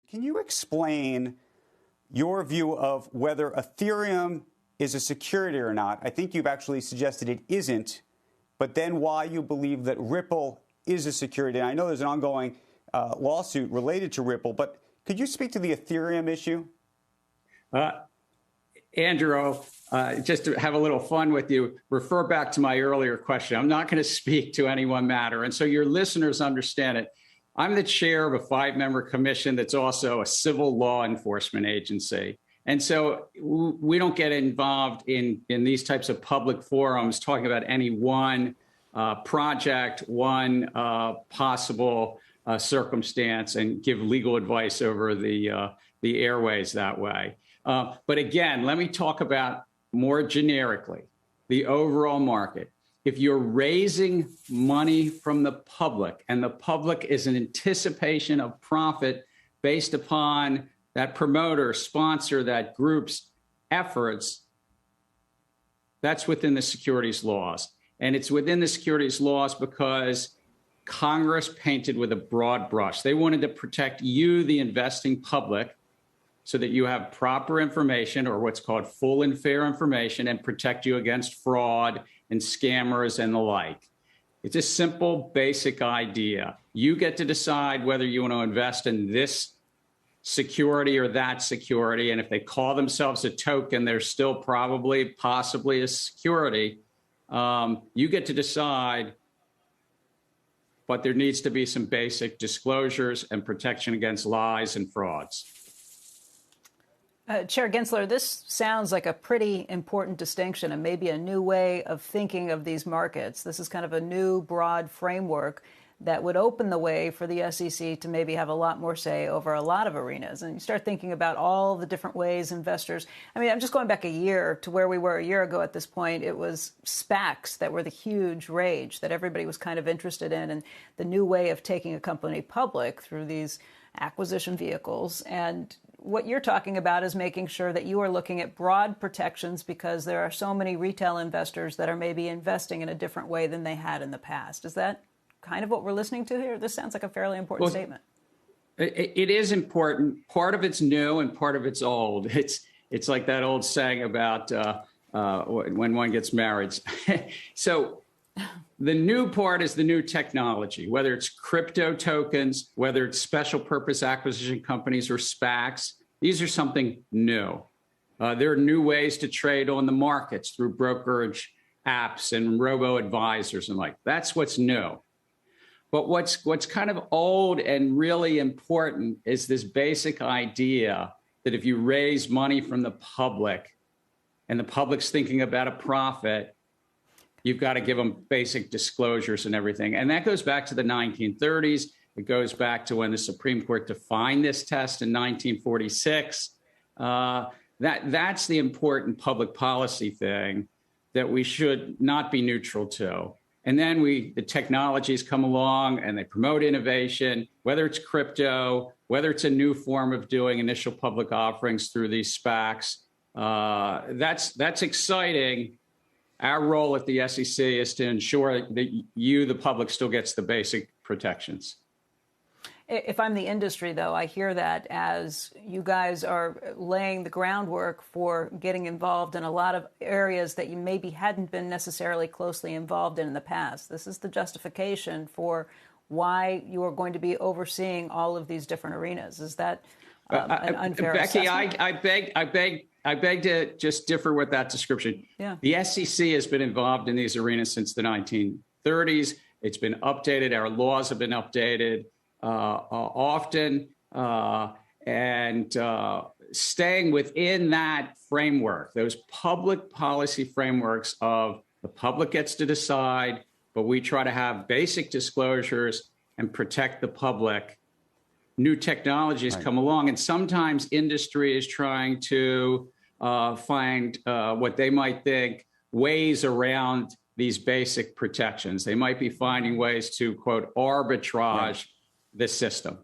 Can you explain your view of whether Ethereum is a security or not? I think you've actually suggested it isn't, but then why you believe that Ripple is a security. And I know there's an ongoing lawsuit related to Ripple, but could you speak to the Ethereum issue? Andrew, just to have a little fun with you, refer back to my earlier question. I'm not going to speak to any one matter. And so your listeners understand it. I'm the chair of a 5-member commission that's also a civil law enforcement agency. And so we don't get involved in these types of public forums talking about any one project, one possible circumstance, and give legal advice over the airways that way. But again, let me talk about more generically the overall market. If you're raising money from the public, and the public is an anticipation of profit based upon that promoter, sponsor, that group's efforts, that's within the securities laws. And it's within the securities laws because Congress painted with a broad brush. They wanted to protect you, the investing public, so that you have proper information, or what's called full and fair information, and protect you against fraud and scammers and the like. It's a simple, basic idea. You get to decide whether you want to invest in this security or that security. And if they call themselves a token, they're still probably, possibly a security. You get to decide, but there needs to be some basic disclosures and protection against lies and frauds. Chair Gensler, this sounds like a pretty important distinction and maybe a new way of thinking of these markets. This is kind of a new, broad framework that would open the way for the SEC to maybe have a lot more say over a lot of arenas. And you start thinking about all the different ways investors, I mean, I'm just going back a year to where we were a year ago at this point. It was SPACs that were the huge rage that everybody was kind of interested in, and the new way of taking a company public through these acquisition vehicles. And what you're talking about is making sure that you are looking at broad protections because there are so many retail investors that are maybe investing in a different way than they had in the past. Is that kind of what we're listening to here? This sounds like a fairly important statement. It is important. Part of it's new and part of it's old. It's like that old saying about when one gets married. So the new part is the new technology, whether it's crypto tokens, whether it's special purpose acquisition companies or SPACs. These are something new. There are new ways to trade on the markets through brokerage apps and robo-advisors and like. That's what's new. But what's kind of old and really important is this basic idea that if you raise money from the public and the public's thinking about a profit, you've got to give them basic disclosures and everything. And that goes back to the 1930s. It goes back to when the Supreme Court defined this test in 1946. That's the important public policy thing that we should not be neutral to. And then the technologies come along and they promote innovation, whether it's crypto, whether it's a new form of doing initial public offerings through these SPACs. That's exciting. Our role at the SEC is to ensure that you, the public, still gets the basic protections. If I'm the industry, though, I hear that as you guys are laying the groundwork for getting involved in a lot of areas that you maybe hadn't been necessarily closely involved in the past. This is the justification for why you are going to be overseeing all of these different arenas. Is that an unfair Becky, assessment? I beg to just differ with that description. Yeah. The SEC has been involved in these arenas since the 1930s. It's been updated. Our laws have been updated often, and staying within that framework, those public policy frameworks of the public gets to decide, but we try to have basic disclosures and protect the public. New technologies come along, and sometimes industry is trying to find what they might think ways around these basic protections. They might be finding ways to, quote, arbitrage the system.